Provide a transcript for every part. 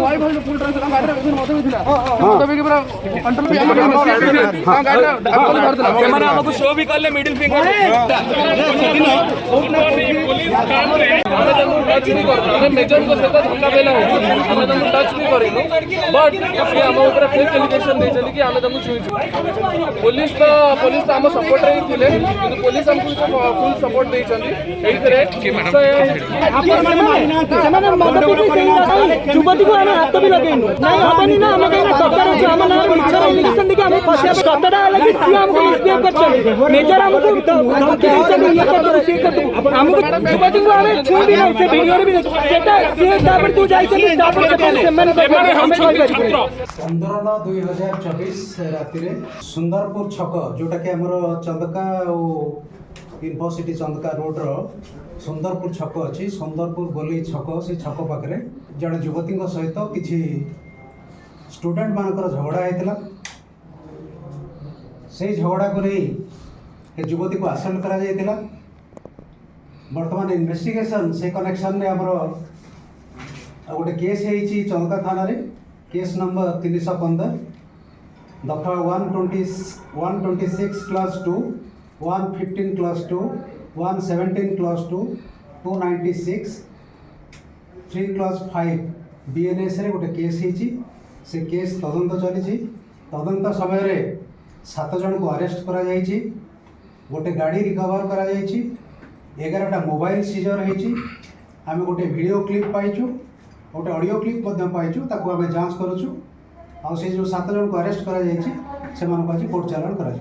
live है full trans गाड़ी रे मत होइथिला मत भी पूरा कंट्रोल भी गाड़ी आपको करथला से माने हमको शो भी करले मिडिल फिंगर पुलिस काम रे हमें तो टच नहीं करतो हमें मेजर को सहित धक्का बेला हो हमें तो टच नहीं करिनो बट से हम ऊपर फेक एलिगेशन दे चली कि हमें तो छुई पुलिस तो हम सपोर्ट रे थिले কিন্তু पुलिस हमको फुल सपोर्ट दे चंदी एइतरे आपण माने मारिना सेमाने मदद भी युवती को हम हाथ भी लगेनु नहीं हबनी ना हम कहीं सरकार जो हम ना मिक्सर एलिगेशन देखि हम फसे सतडा लगी सी हमको मिसबिहेव कर चली मेजर हमको धमकी चली ये कर से कर हमको युवती को हमें छू भी नहीं से वीडियो रे भी सेटा से तापर तू जाई से तापर से सेमाने हम छात्र 15/9/2024 राति रे सुंदरपुर छक जोटा के हमर चंदका और यूनिवर्सिटी चंदका रोड रो सुंदरपुर छक अच्छी सुंदरपुर गोली छक से छक पाखे जड़े युवती सहित किसी स्टूडेंट मानकर झगड़ा होता से झगड़ा को नहीं युवती को आसल्ट करा बर्तमान इन्वेस्टिगेशन से कनेक्शन में आमर गोटे केस होती चंदका थाना रे केस नंबर 315 दफा 126 class 2 115 class 2 117 class 2 296 3 class 5 BNS रे गोटे केस होती से केस तदंत चली तदंत समय रे 7 जन को अरेस्ट करा जायछि गोटे गाड़ी रिकवर करा जायछि 11टा मोबाइल सीजर होती आम गोटे वीडियो क्लिप पाइचु गोटे ऑडियो क्लिप पाइचु ताकू आम जांच करुचु आ से जो 7 जन को अरेस्ट करा जायछि से मानको आज कोर्ट चालान करा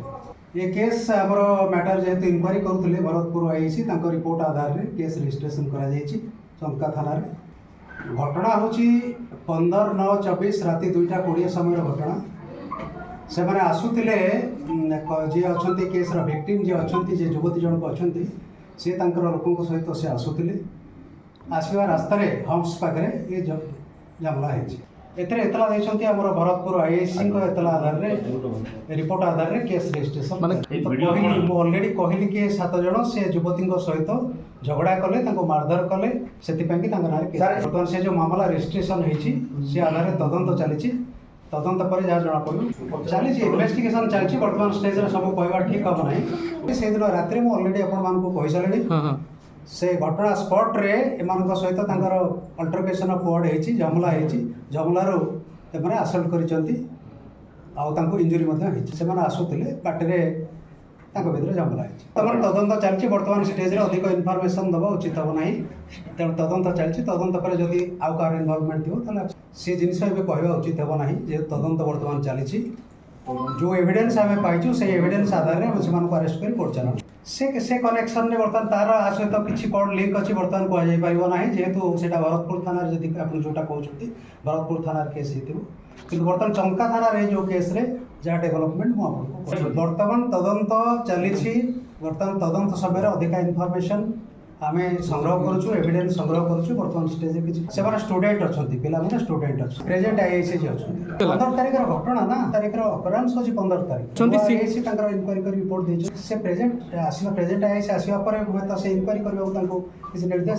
ये केस आमर मैटर जेहेतु इनक्वारी करुले भरतपुर आईसी तांको रिपोर्ट आधार रे केस रजिस्ट्रेशन करा जायछि चंदका थाना रे घटना होची 15/9/24 राति 2:20 समय घटना से माने आसुतिले जे अछंती केस रा विक्टिम जे अछंती जे युवती जन को अछंती से तांकर लोकन सहित से आसुतिले आसवा रास्ता रे हम्स पाखे ये जमला है एतला देछंती हमर भरतपुर आईएससी को एतला आधार रे रिपोर्ट आधार रे केस रजिस्ट्रेशन माने ऑलरेडी कहली कि 7 जन से युवती सहित झगड़ा कले तांको मारधर कले सेति पे कि तांको नारे केस वर्तमान से जो मामला रजिस्ट्रेशन हेछि से आधार रे तदंत चलीछि तदंत पर जहाँ जना पड़ो चली इन्वेस्टिगेशन चलती वर्तमान स्टेज रे सब कहवा ठीक हम ना से दिन रात में ऑलरेडी आपण कही सारे से घटना स्पॉट रे एमान सहित अल्टरकेशन ऑफ वर्ड होती जमला जमलारू एमाने आसल्ट करिसंती आउ इंजुरी से आसुले बाटे भर जमला तमाम तदंत चलती वर्तमान स्टेज रे अधिक इनफॉरमेशन दबा उचित हम ना तेणु तदंत चलती तदंत पर जदि आउ कार इनवॉल्वमेंट थो से जिनस कहवा उचित हम ना जे तदंत वर्तमान चली जो एविडेंस आम पाइचु से एविडेंस आधार में से अरेस्ट कर कोर्ट चलाऊ से कनेक्शन में बर्तमान तार आ सहित किसी कौन लिंक अच्छी बर्तमान कह ना जेहेतु से भरतपुर थाना जब आप जोटा कहते भरतपुर थाना केस कि बर्तमान चंका थाना जो केस रे जहाँ डेभलपमेंट मुझे बर्तमान तदंत चली बर्तमान तदंत समय अधिका इनफॉरमेशन आम संग्रह करुचु एविडेंस संग्रह करुचु बर्तमान स्टेज किसी से स्टूडेंट अच्छा पे स्टूडेंट अच्छे प्रेजेंट आईआईसी अच्छा 15 तारीख घटना ना तारीख अपरांश होची 15 तारीख आईआईसी इनक्वारी कर रिपोर्ट दे से प्रेजेंट आईआईसी आसवा पर से इनक्वारी करबा किसी निर्देश